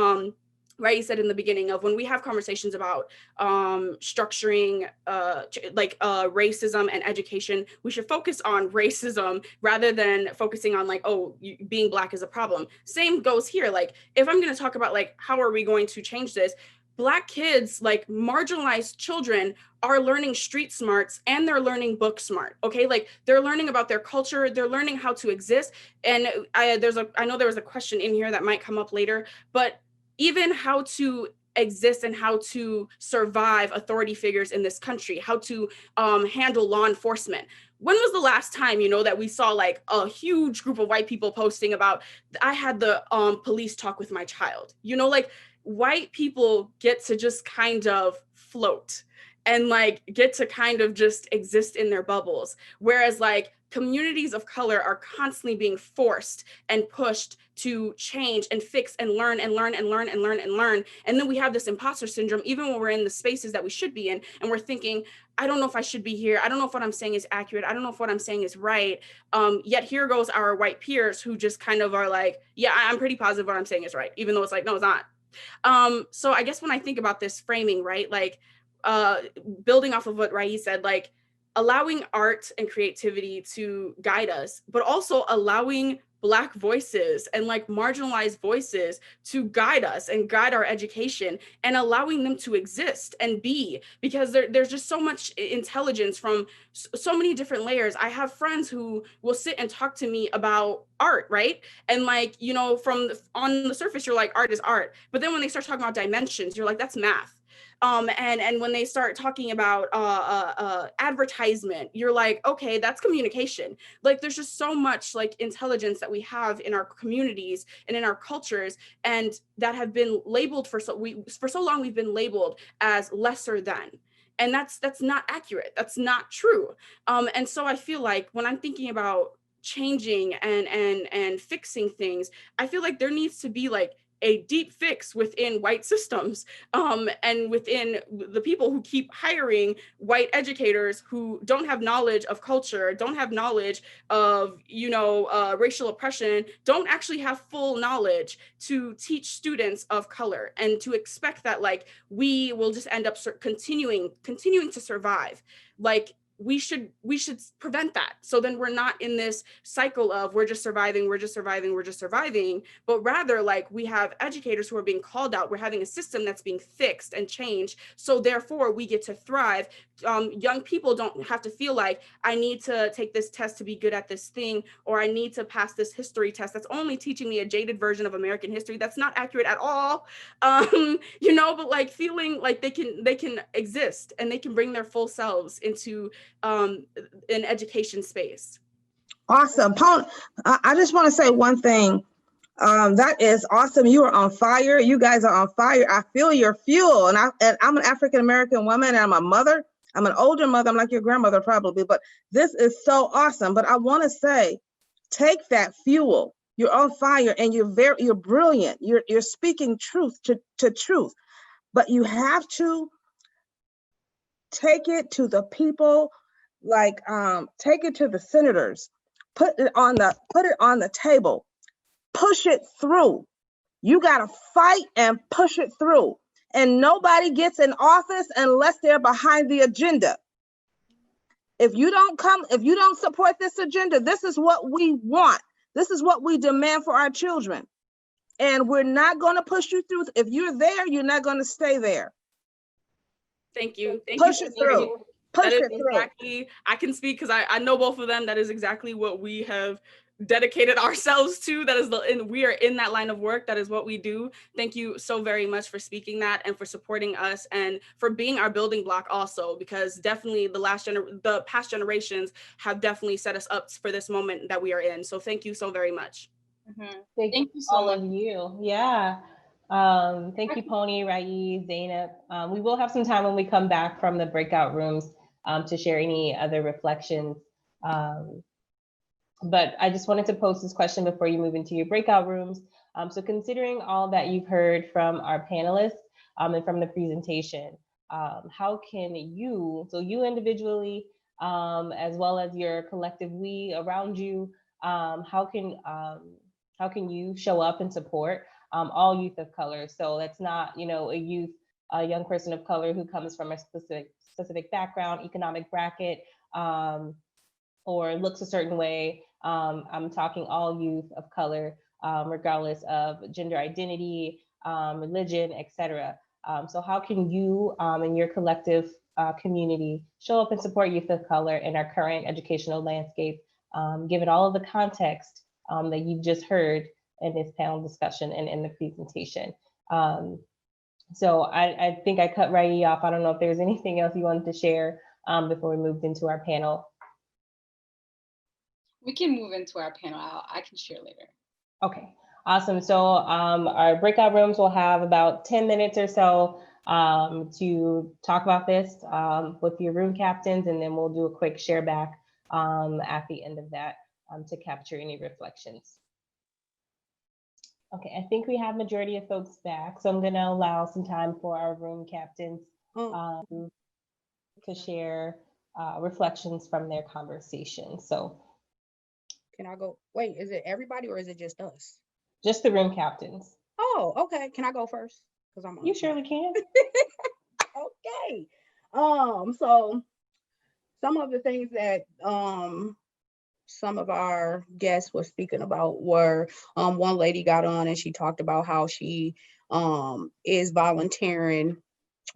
Raie said in the beginning, of when we have conversations about structuring racism and education, we should focus on racism rather than focusing on like, oh, being Black is a problem. Same goes here. Like, if I'm going to talk about like, how are we going to change this? Black kids, like marginalized children, are learning street smarts and they're learning book smart. Okay, like they're learning about their culture, they're learning how to exist. And I know there was a question in here that might come up later, but even how to exist and how to survive authority figures in this country, how to handle law enforcement. When was the last time, that we saw like a huge group of white people posting about, I had the police talk with my child? Like, white people get to just kind of float and like get to kind of just exist in their bubbles. Whereas like communities of color are constantly being forced and pushed to change and fix and learn and learn and learn and learn and learn. And then we have this imposter syndrome, even when we're in the spaces that we should be in, and we're thinking, I don't know if I should be here. I don't know if what I'm saying is accurate. I don't know if what I'm saying is right. Yet here goes our white peers who just kind of are like, yeah, I'm pretty positive what I'm saying is right, even though it's like, no, it's not. So I guess when I think about this framing, right, like building off of what Raie said, like allowing art and creativity to guide us, but also allowing Black voices and like marginalized voices to guide us and guide our education, and allowing them to exist and be, because there's just so much intelligence from so many different layers. I have friends who will sit and talk to me about art, right? And like, on the surface, you're like, art is art. But then when they start talking about dimensions, you're like, that's math. And when they start talking about advertisement, you're like, okay, that's communication. Like, there's just so much like intelligence that we have in our communities and in our cultures, and that have been labeled for so long. We've been labeled as lesser than, and that's not accurate. That's not true. And so I feel like when I'm thinking about changing and fixing things, I feel like there needs to be like a deep fix within white systems, and within the people who keep hiring white educators who don't have knowledge of culture, don't have knowledge of, racial oppression, don't actually have full knowledge to teach students of color, and to expect that like we will just end up continuing to survive. Like, we should prevent that. So then we're not in this cycle of we're just surviving, but rather like we have educators who are being called out. We're having a system that's being fixed and changed. So therefore we get to thrive. Young people don't have to feel like I need to take this test to be good at this thing, or I need to pass this history test that's only teaching me a jaded version of American history that's not accurate at all. But like feeling like they can exist and they can bring their full selves into an education space. Awesome. Paul, I just want to say one thing. That is awesome. You are on fire. You guys are on fire. I feel your fuel. And I'm an African-American woman, and I'm a mother. I'm an older mother. I'm like your grandmother probably, but this is so awesome. But I want to say, take that fuel. You're on fire and you're brilliant. You're speaking truth to truth, but you have to take it to the people, like take it to the senators, put it on the table, push it through. You got to fight and push it through. And nobody gets in office unless they're behind the agenda. If you don't support this agenda, this is what we want. This is what we demand for our children. And we're not going to push you through. If you're there, you're not going to stay there. Thank you. Push it through. Push it through. Exactly, I can speak because I know both of them. That is exactly what we have dedicated ourselves to. That is we are in that line of work. That is what we do. Thank you so very much for speaking that and for supporting us and for being our building block also, because definitely the past generations have definitely set us up for this moment that we are in. So thank you so very much. Thank you so all much. of you. Yeah. Thank you, Ponny, Raie, Zaynab. We will have some time when we come back from the breakout rooms to share any other reflections. But I just wanted to pose this question before you move into your breakout rooms. So considering all that you've heard from our panelists and from the presentation, how can you, so you individually, as well as your collective we around you, how can you show up and support all youth of color? So that's not, you know, a young person of color who comes from a specific background, economic bracket, or looks a certain way. I'm talking all youth of color, regardless of gender identity, religion, etc. So how can you and your collective community show up and support youth of color in our current educational landscape, given all of the context that you've just heard in this panel discussion and in the presentation? So I think I cut Raie off. I don't know if there's anything else you wanted to share before we moved into our panel. We can move into our panel. I can share later. Okay, awesome. So our breakout rooms will have about 10 minutes or so to talk about this with your room captains, and then we'll do a quick share back at the end of that to capture any reflections. Okay, I think we have majority of folks back, so I'm going to allow some time for our room captains to share reflections from their conversation. So. Can I go? Wait, is it everybody or is it just us? Just the room captains. Oh, okay. Can I go first? Because I'm. You surely can. Okay. So some of the things that some of our guests were speaking about were one lady got on and she talked about how she is volunteering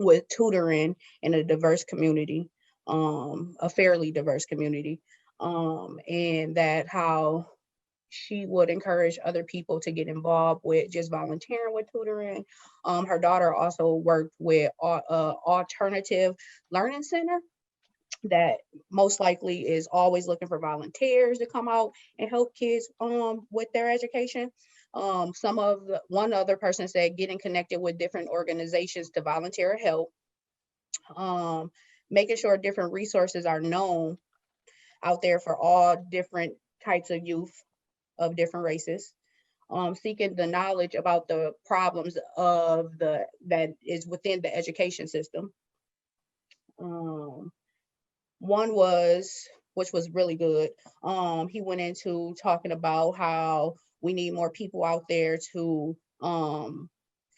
with tutoring in a diverse community, a fairly diverse community. And that how she would encourage other people to get involved with just volunteering with tutoring. Her daughter also worked with alternative learning center that most likely is always looking for volunteers to come out and help kids with their education. One other person said getting connected with different organizations to volunteer help, making sure different resources are known out there for all different types of youth of different races, seeking the knowledge about the problems of that is within the education system. One was, which was really good, he went into talking about how we need more people out there to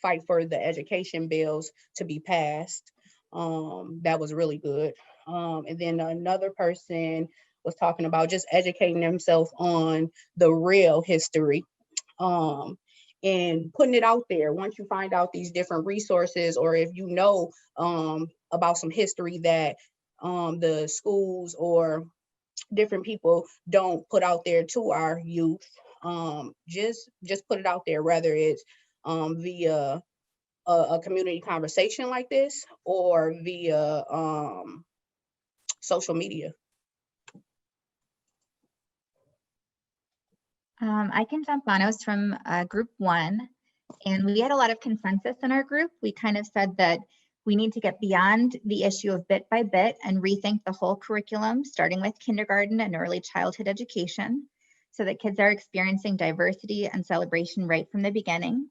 fight for the education bills to be passed. That was really good. And then another person was talking about just educating themselves on the real history and putting it out there. Once you find out these different resources, or if you know about some history that the schools or different people don't put out there to our youth, just put it out there, whether it's via a community conversation like this or via social media. I can jump on. I was from group 1, and we had a lot of consensus in our group. We kind of said that we need to get beyond the issue of bit by bit and rethink the whole curriculum, starting with kindergarten and early childhood education, so that kids are experiencing diversity and celebration right from the beginning.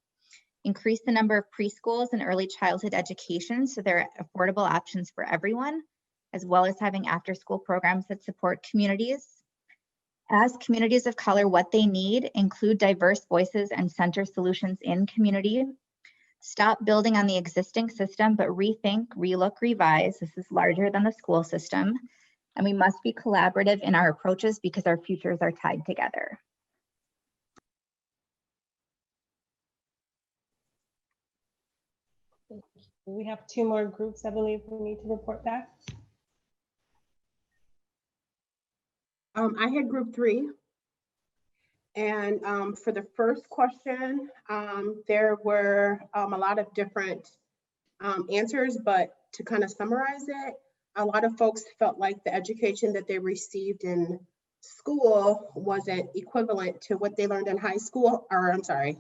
Increase the number of preschools and early childhood education so there are affordable options for everyone, as well as having after-school programs that support communities. Ask communities of color what they need, include diverse voices and center solutions in community. Stop building on the existing system, but rethink, relook, revise. This is larger than the school system. And we must be collaborative in our approaches because our futures are tied together. We have 2 more groups, I believe, we need to report back. I had group 3. And for the first question, there were a lot of different answers, but to kind of summarize it, a lot of folks felt like the education that they received in school wasn't equivalent to what they learned in high school, or I'm sorry,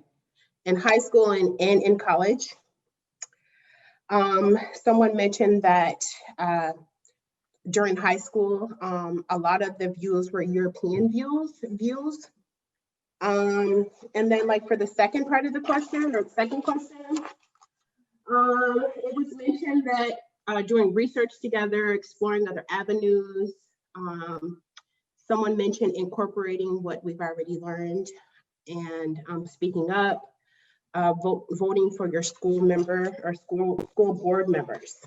in high school and in college. Someone mentioned that during high school, a lot of the views were European views. And then like for the second part of the question, or second question, it was mentioned that doing research together, exploring other avenues, someone mentioned incorporating what we've already learned and speaking up, voting for your school member or school board members.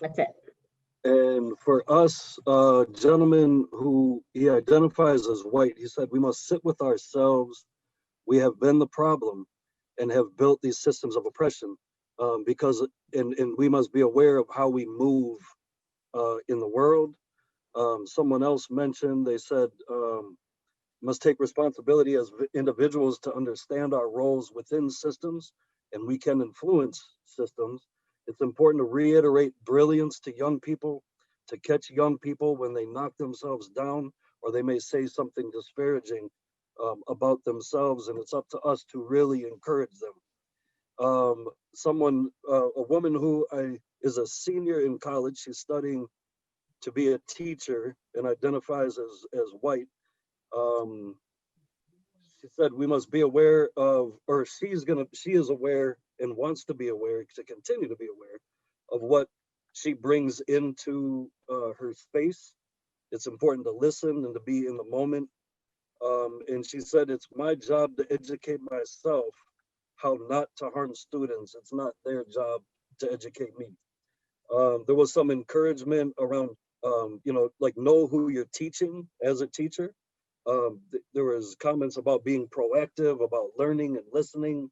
That's it. And for us, a gentleman who he identifies as white, he said, we must sit with ourselves. We have been the problem and have built these systems of oppression because we must be aware of how we move in the world. Someone else mentioned, they said, must take responsibility as individuals to understand our roles within systems, and we can influence systems. It's important to reiterate brilliance to young people, to catch young people when they knock themselves down, or they may say something disparaging about themselves, and it's up to us to really encourage them. A woman who is a senior in college, she's studying to be a teacher and identifies as white. She said we must be aware of, or she is aware and wants to be aware, to continue to be aware of what she brings into her space. It's important to listen and to be in the moment. And she said, it's my job to educate myself how not to harm students. It's not their job to educate me. There was some encouragement around, like know who you're teaching as a teacher. There was comments about being proactive, about learning and listening.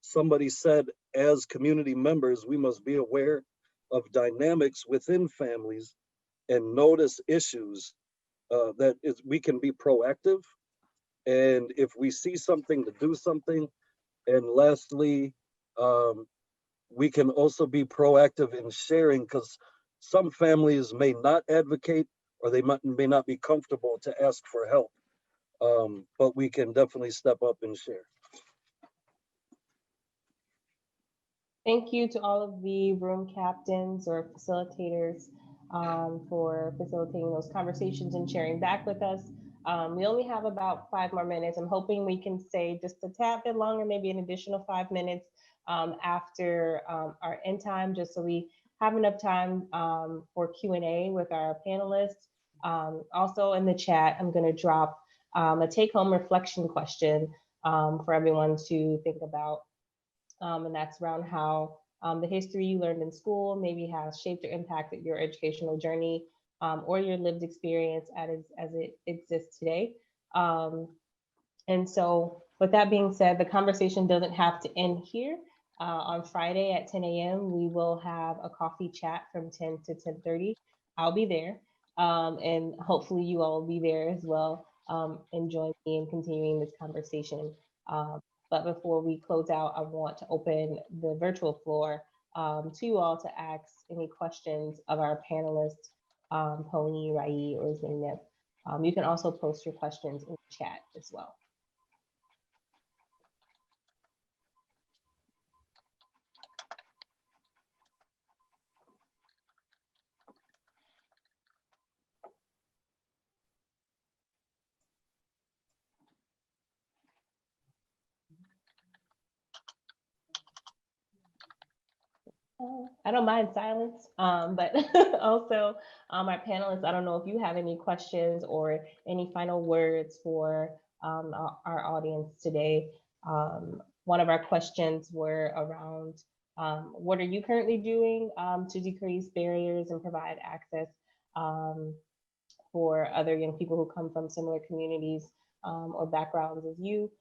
Somebody said, as community members, we must be aware of dynamics within families and notice issues we can be proactive. And if we see something, to do something. And lastly, we can also be proactive in sharing, because some families may not advocate, or they may not be comfortable to ask for help. But we can definitely step up and share. Thank you to all of the room captains or facilitators for facilitating those conversations and sharing back with us. We only have about 5 more minutes. I'm hoping we can stay just a tad bit longer, maybe an additional 5 minutes after our end time, just so we have enough time for Q&A with our panelists. Also in the chat, I'm going to drop a take-home reflection question for everyone to think about. And that's around how the history you learned in school maybe has shaped or impacted your educational journey or your lived experience as it exists today. And so with that being said, the conversation doesn't have to end here. On Friday at 10 a.m., we will have a coffee chat from 10 to 10:30. I'll be there. And hopefully you all will be there as well and join me in continuing this conversation. But before we close out, I want to open the virtual floor to you all to ask any questions of our panelists, Ponny, Raie, or Zaynab. You can also post your questions in the chat as well. I don't mind silence, but also our panelists, I don't know if you have any questions or any final words for our audience today. One of our questions were around what are you currently doing to decrease barriers and provide access for other young people who come from similar communities or backgrounds as you,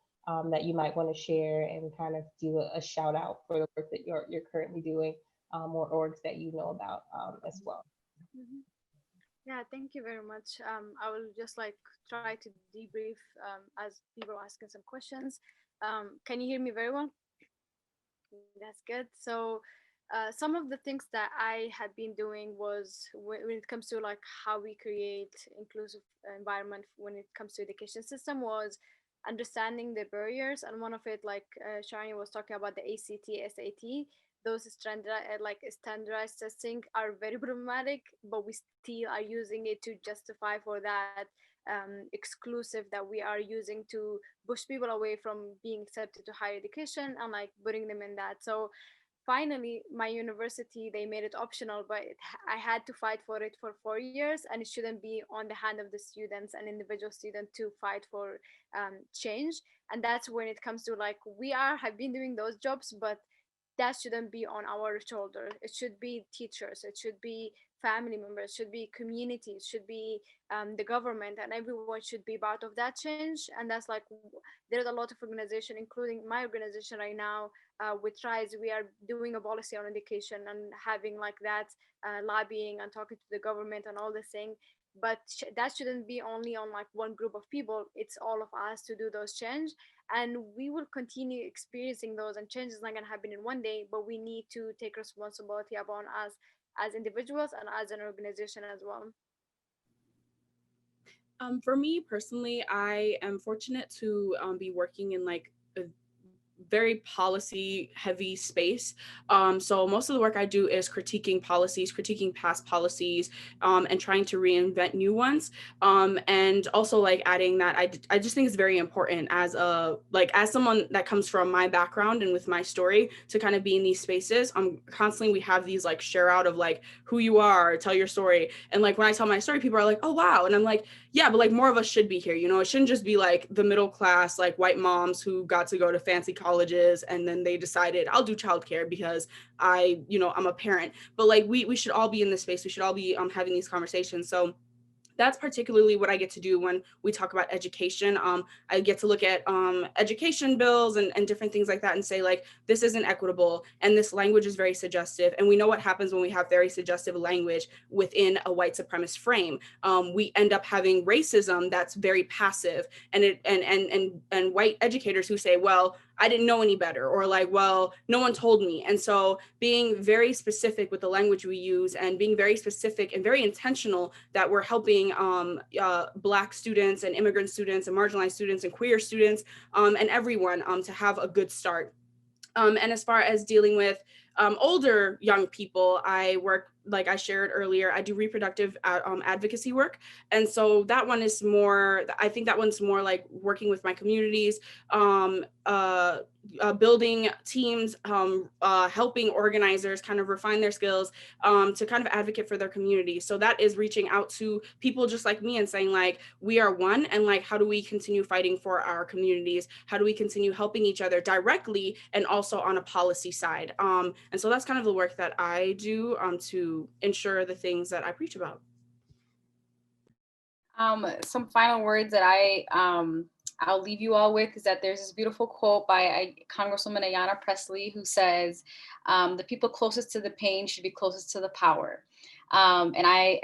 that you might want to share and kind of do a shout out for the work that you're currently doing or orgs that you know about as well. Yeah, thank you very much. I will just like try to debrief as people are asking some questions. Can you hear me very well? That's good. So, some of the things that I had been doing was when it comes to like how we create inclusive environment when it comes to education system was understanding the barriers, and one of it, like Shaunie was talking about the ACT, SAT. Those standardized testing are very problematic, but we still are using it to justify for that exclusive that we are using to push people away from being accepted to higher education and like putting them in that. So finally my university, they made it optional, but I had to fight for it for 4 years, and it shouldn't be on the hand of the students and individual student to fight for change. And that's when it comes to like we are have been doing those jobs, but that shouldn't be on our shoulder. It should be teachers, it should be family members, should be communities, should be the government, and everyone should be part of that change. And that's like there's a lot of organization, including my organization right now with Rise. We are doing a policy on education and having like that lobbying and talking to the government and all this thing. But that shouldn't be only on like one group of people. It's all of us to do those change, and we will continue experiencing those, and change is not going to happen in one day, but we need to take responsibility upon us as individuals and as an organization as well. For me personally, I am fortunate to be working in like a very policy heavy space. So most of the work I do is critiquing policies, critiquing past policies, and trying to reinvent new ones. And also like adding that I just think it's very important as as someone that comes from my background and with my story to kind of be in these spaces. Constantly we have these like share out of like who you are, tell your story. And like when I tell my story, people are like, oh wow. And I'm like, yeah, but like more of us should be here. You know, it shouldn't just be like the middle class, like white moms who got to go to fancy colleges and then they decided I'll do childcare because I'm a parent. But like we should all be in this space. We should all be having these conversations. So that's particularly what I get to do when we talk about education. I get to look at education bills and different things like that and say like, this isn't equitable and this language is very suggestive. And we know what happens when we have very suggestive language within a white supremacist frame. We end up having racism that's very passive, and white educators who say, well, I didn't know any better, or like, well, no one told me. And so being very specific with the language we use and being very specific and very intentional that we're helping Black students and immigrant students and marginalized students and queer students and everyone to have a good start. And as far as dealing with older young people, I work, like I shared earlier, I do reproductive advocacy work. And so that one is more, I think that one's more like working with my communities, building teams, helping organizers kind of refine their skills to kind of advocate for their community. So that is reaching out to people just like me and saying like, we are one, and like, how do we continue fighting for our communities? How do we continue helping each other directly and also on a policy side? And so that's kind of the work that I do to ensure the things that I preach about. Some final words that I'll leave you all with is that there's this beautiful quote by Congresswoman Ayanna Pressley who says, the people closest to the pain should be closest to the power. And I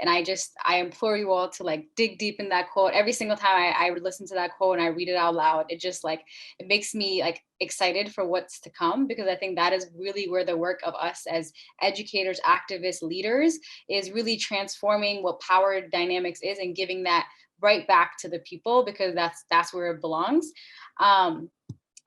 implore you all to like dig deep in that quote. Every single time I would listen to that quote and I read it out loud, it just like, it makes me like excited for what's to come, because I think that is really where the work of us as educators, activists, leaders is really transforming what power dynamics is and giving that right back to the people, because that's where it belongs.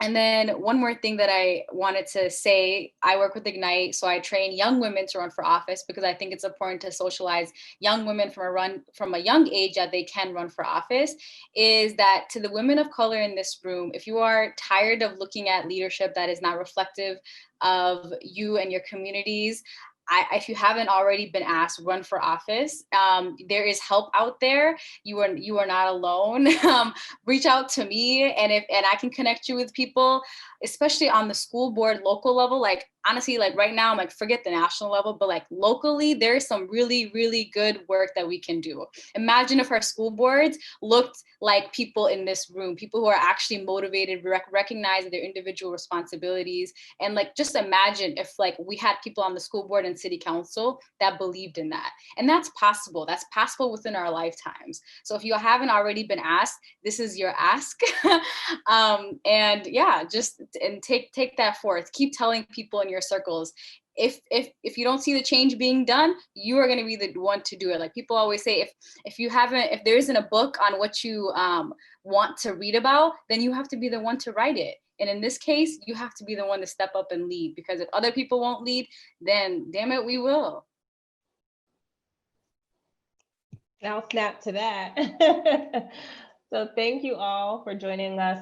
And then one more thing that I wanted to say, I work with Ignite, so I train young women to run for office because I think it's important to socialize young women from a young age that they can run for office, is that to the women of color in this room, if you are tired of looking at leadership that is not reflective of you and your communities, if you haven't already been asked, run for office. There is help out there. You are not alone. Reach out to me, and I can connect you with people, especially on the school board, local level. Like honestly, like right now, I'm like, forget the national level, but like locally, there's some really, really good work that we can do. Imagine if our school boards looked like people in this room, people who are actually motivated, recognize their individual responsibilities. And like, just imagine if like we had people on the school board and city council that believed in that. And that's possible. That's possible within our lifetimes. So if you haven't already been asked, this is your ask. And yeah, just and take that forth. Keep telling people in your circles. If you don't see the change being done, you are going to be the one to do it. Like people always say, if there isn't a book on what you want to read about, then you have to be the one to write it. And in this case, you have to be the one to step up and lead, because if other people won't lead, then damn it, we will. I'll snap to that. So thank you all for joining us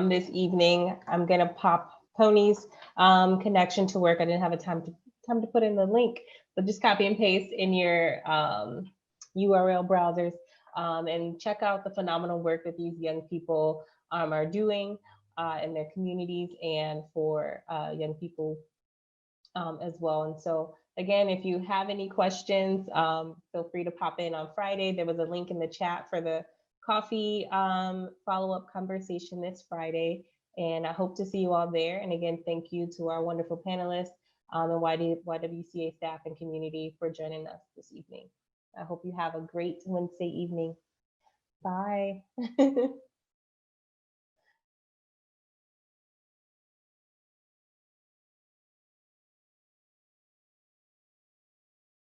this evening. I'm gonna pop Pony's connection to work. I didn't have a time to put in the link, but just copy and paste in your URL browsers and check out the phenomenal work that these young people are doing in their communities and for young people as well. And so again, if you have any questions, feel free to pop in on Friday. There was a link in the chat for the coffee follow-up conversation this Friday. And I hope to see you all there. And again, thank you to our wonderful panelists and YWCA staff and community for joining us this evening. I hope you have a great Wednesday evening. Bye.